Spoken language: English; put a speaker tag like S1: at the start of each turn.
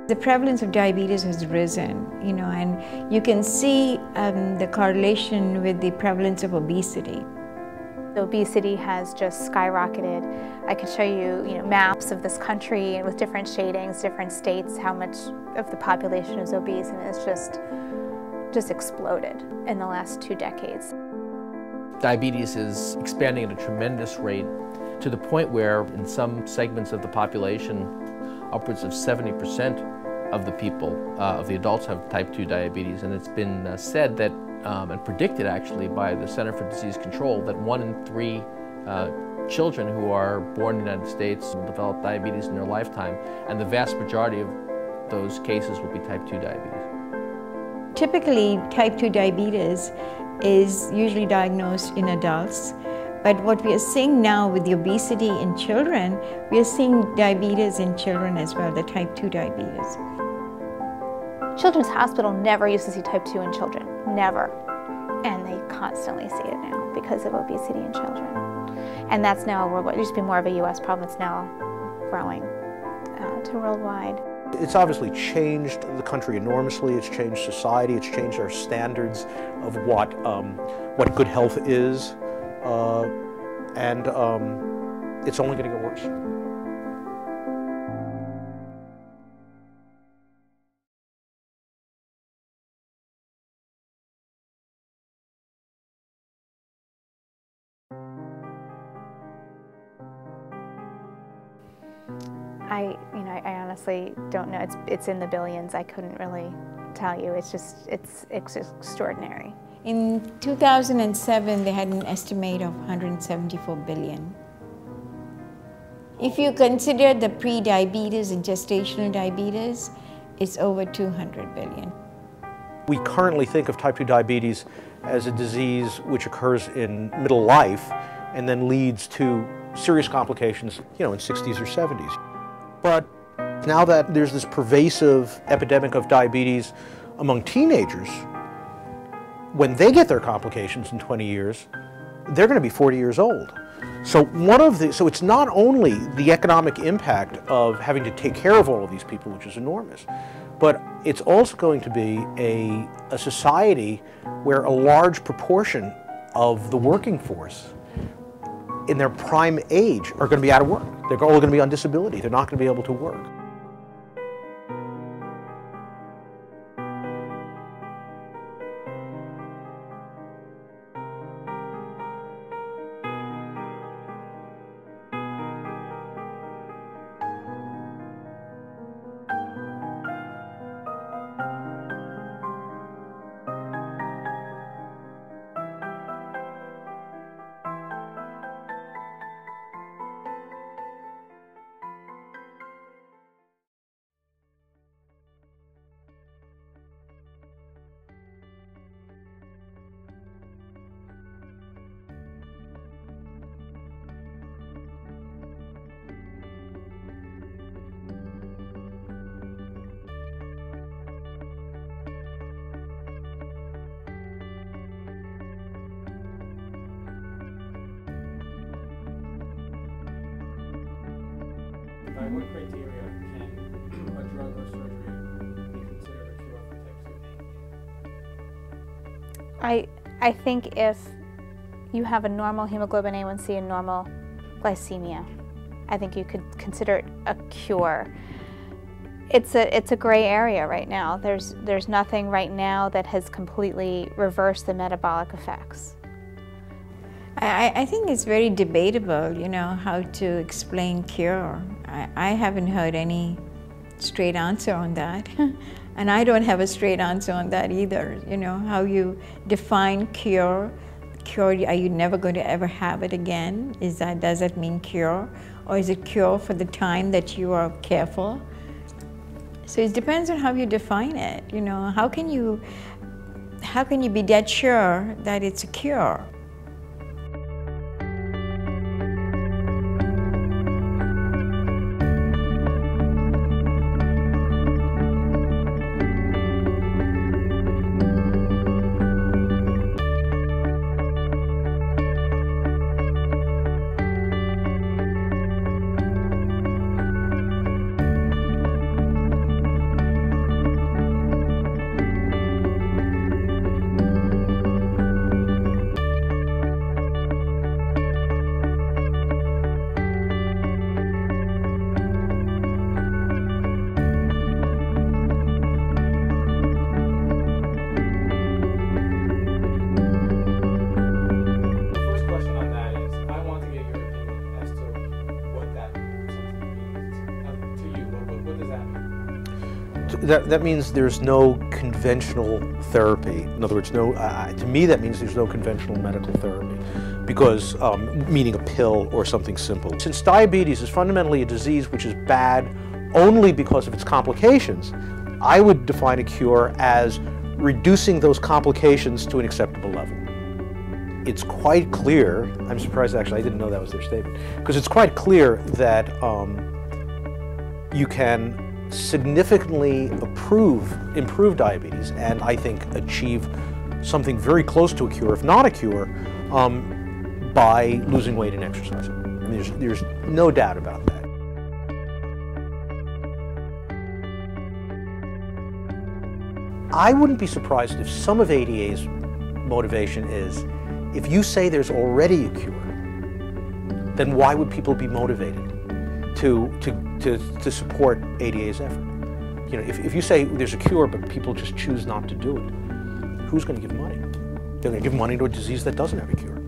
S1: The prevalence of diabetes has risen, and you can see the correlation with the prevalence of obesity.
S2: Obesity has just skyrocketed. I could show you, maps of this country with different shadings, different states, how much of the population is obese, and it's just exploded in the last 2 decades.
S3: Diabetes is expanding at a tremendous rate to the point where in some segments of the population, upwards of 70% of the people, of the adults have type 2 diabetes, and it's been said that, and predicted actually by the Center for Disease Control, that 1 in 3 children who are born in the United States will develop diabetes in their lifetime, and the vast majority of those cases will be type 2 diabetes.
S1: Typically, type 2 diabetes is usually diagnosed in adults, but what we are seeing now with the obesity in children, we are seeing diabetes in children as well, the type 2 diabetes.
S2: Children's Hospital never used to see type 2 in children, never. And they constantly see it now because of obesity in children. And that's now worldwide. It used to be more of a US problem, it's now growing to worldwide.
S4: It's obviously changed the country enormously, it's changed society, it's changed our standards of what good health is, and it's only going to get worse.
S2: I honestly don't know. It's in the billions. I couldn't really tell you. It's extraordinary.
S1: In 2007, they had an estimate of 174 billion. If you consider the pre-diabetes and gestational diabetes, it's over 200 billion.
S4: We currently think of type 2 diabetes as a disease which occurs in middle life and then leads to serious complications, in 60s or 70s. But now that there's this pervasive epidemic of diabetes among teenagers, when they get their complications in 20 years, they're going to be 40 years old. So it's not only the economic impact of having to take care of all of these people, which is enormous, but it's also going to be a society where a large proportion of the working force in their prime age are going to be out of work. They're all going to be on disability. They're not going to be able to work.
S5: By what criteria can a drug or surgery be considered a cure for type 2?
S2: I think if you have a normal hemoglobin A1C and normal glycemia, I think you could consider it a cure. It's a gray area right now. There's nothing right now that has completely reversed the metabolic effects.
S1: I think it's very debatable, how to explain cure. I haven't heard any straight answer on that. And I don't have a straight answer on that either. How you define cure. Cure, are you never going to ever have it again? Does that mean cure? Or is it cure for the time that you are careful? So it depends on how you define it. How can you be dead sure that it's a cure?
S4: that means there's no conventional therapy. In other words, to me that means there's no conventional medical therapy, because meaning a pill or something simple. Since diabetes is fundamentally a disease which is bad only because of its complications, I would define a cure as reducing those complications to an acceptable level. It's quite clear, I'm surprised actually, I didn't know that was their statement, because it's quite clear that you can significantly improve diabetes, and I think achieve something very close to a cure, if not a cure, by losing weight and exercising. I mean, there's no doubt about that. I wouldn't be surprised if some of ADA's motivation is, if you say there's already a cure, then why would people be motivated to support ADA's effort? You know, if you say there's a cure but people just choose not to do it, who's going to give money? They're going to give money to a disease that doesn't have a cure.